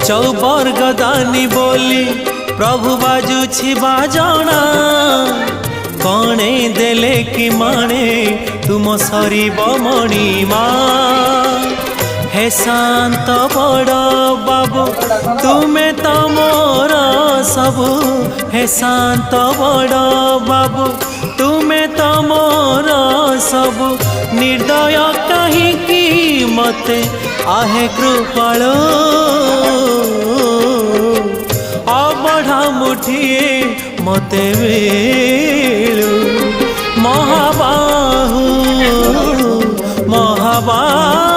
चौवर्ग दानी बोली प्रभु बाजुछि बाजना कणे देले कि माणे तुम सरीब मणिमा हे शांत बड़ बाबू तुमे तो मोर सबु हे शांत बड़ बाबू तुमे तो मोर सबु निर्दय कहीं मते आहे कृपाल अबढ़ा मुठिए मते मिलु महाबाहु महाबाहु